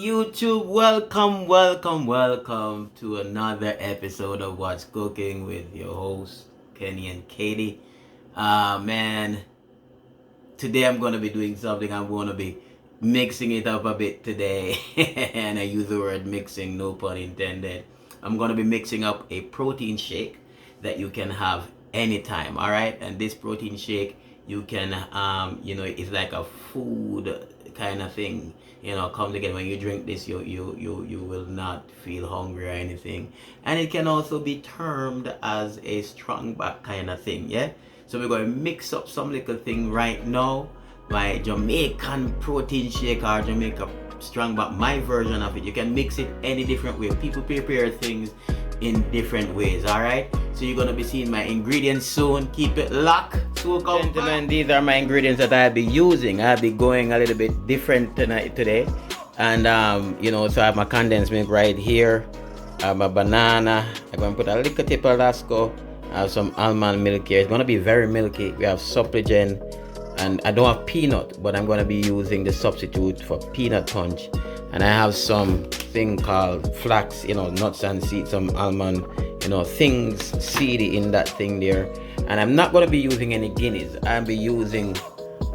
YouTube, welcome to another episode of What's Cooking with your hosts Kenny and Katie. Man, today I'm gonna be doing something. I'm gonna be mixing it up a bit today, and I use the word mixing, no pun intended. I'm gonna be mixing up a protein shake that you can have anytime. All right, and this protein shake you can it's like a food kind of thing. Come together. When you drink this, you will not feel hungry or anything, and it can also be termed as a strong back kind of thing. Yeah, so we're going to mix up some little thing right now. My Jamaican protein shake or Jamaica strong back, my version of it. You can mix it any different way. People prepare things in different ways. All right, so you're gonna be seeing my ingredients soon. Keep it locked. So gentlemen, these are my ingredients that I'll be using. I'll be going a little bit different today, and so I have my condensed milk right here. I have my banana. I'm gonna put a little tip of Lasco. I have some almond milk here. It's gonna be very milky. We have Supligen, and I don't have peanut, but I'm gonna be using the substitute for peanut punch. And I have some thing called flax, nuts and seeds, some almond, things seedy in that thing there. And I'm not going to be using any Guinness. I'll be using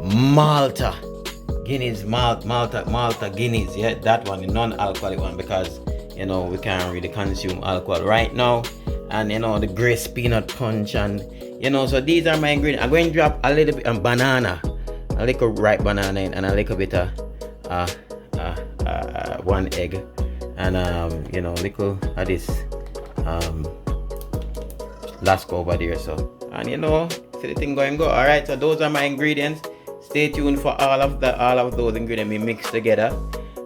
Malta. Guinness Malta Guinness. Yeah, that one, the non-alcoholic one, because, we can't really consume alcohol right now. And, the Grace peanut punch. And, so these are my ingredients. I'm going to drop a little bit of banana. A little ripe banana in, and a little bit of one egg, and little of this Lasco over there. So, and see the thing go. All right, so those are my ingredients. Stay tuned for all of those ingredients we mix together,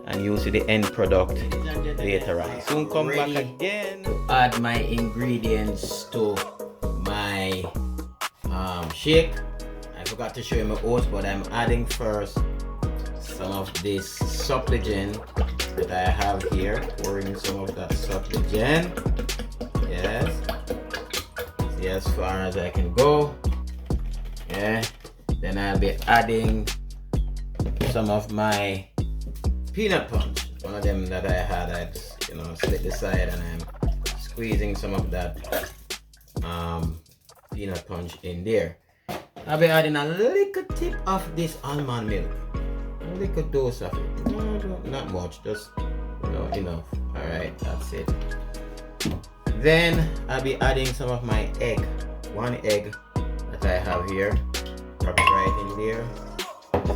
and you'll see the end product later on. Soon come back again to add my ingredients to my shake. I forgot to show you my oats, but I'm adding first some of this Supligen that I have here. Pouring some of that Supligen. Yes. See as far as I can go. Yeah. Then I'll be adding some of my peanut punch. One of them that I had, I just, split the side, and I'm squeezing some of that peanut punch in there. I'll be adding a little tip of this almond milk. A little dose of it. No, not much, just enough. Alright, that's it. Then I'll be adding some of my egg. One egg that I have here. Drop it right in there.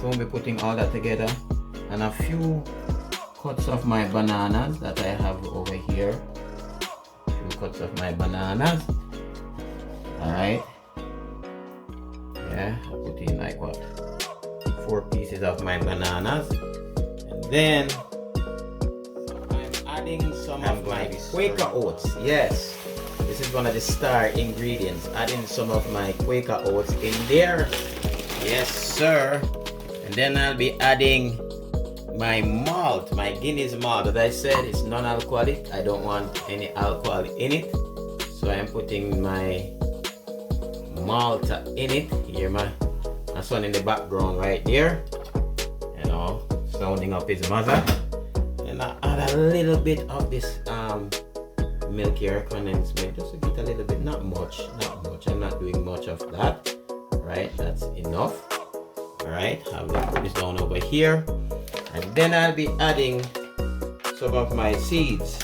So I'll be putting all that together. And a few cuts of my bananas that I have over here. A few cuts of my bananas. Alright. Yeah, I put in like what? 4 pieces of my bananas, and then I'm adding some of my Quaker Oats. Yes, this is one of the star ingredients. Adding some of my Quaker Oats in there. Yes, sir. And then I'll be adding my malt, my Guinness Malta. As I said, it's non-alcoholic. I don't want any alcohol in it, so I'm putting my Malta in it. Here, my son in the background right there, sounding up his mother. And I add a little bit of this milk here, condensed milk, just to get a little bit, not much. I'm not doing much of that. Right, that's enough. Alright, I'll put this down over here, and then I'll be adding some of my seeds,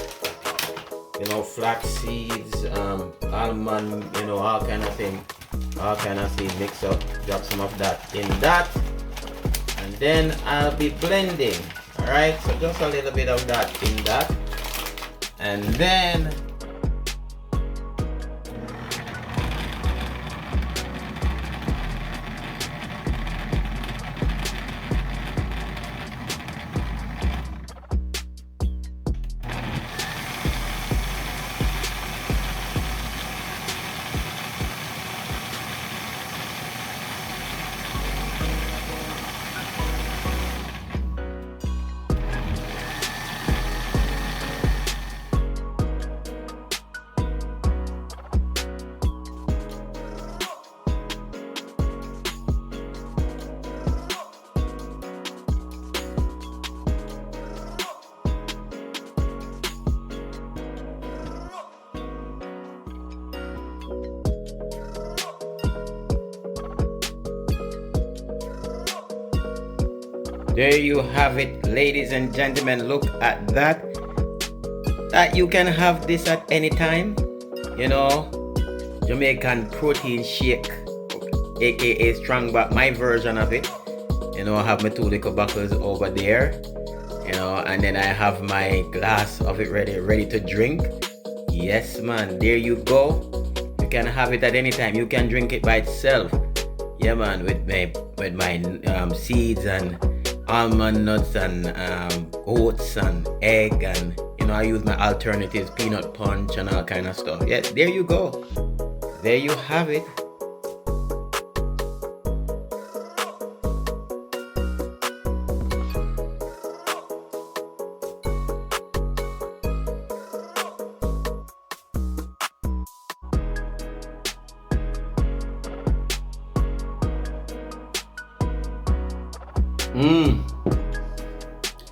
flax seeds, almond, all kind of thing. All kind of seeds, mix up, drop some of that in that, and then I'll be blending. Alright, so just a little bit of that in that, and then There you have it, ladies and gentlemen. Look at that. You can have this at any time. You know, Jamaican protein shake, aka strong back, my version of it. You know, I have my 2 little bottles over there. You know, and then I have my glass of it ready to drink. Yes, man. There you go. You can have it at any time. You can drink it by itself. Yeah, man. With my seeds and almond nuts and oats and egg, and you know, I use my alternatives, peanut punch and all kind of stuff. Yes, there you go. There you have it.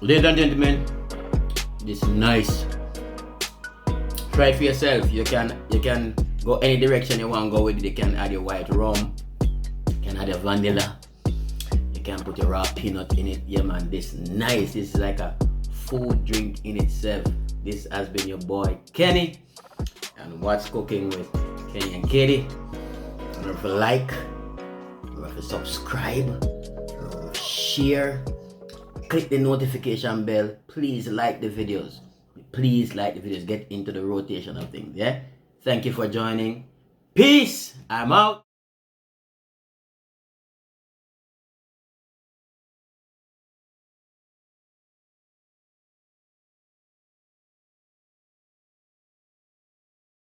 Ladies and gentlemen, this is nice. Try it for yourself. You can go any direction you want to go with it. You can add your white rum, you can add your vanilla, you can put your raw peanut in it. Yeah, man, this is nice. This is like a food drink in itself. This has been your boy Kenny, and What's Cooking with Kenny and Katie. Remember to like, remember to subscribe, remember to share. Click the notification bell. Please like the videos. Please like the videos. Get into the rotation of things. Yeah. Thank you for joining. Peace. I'm out.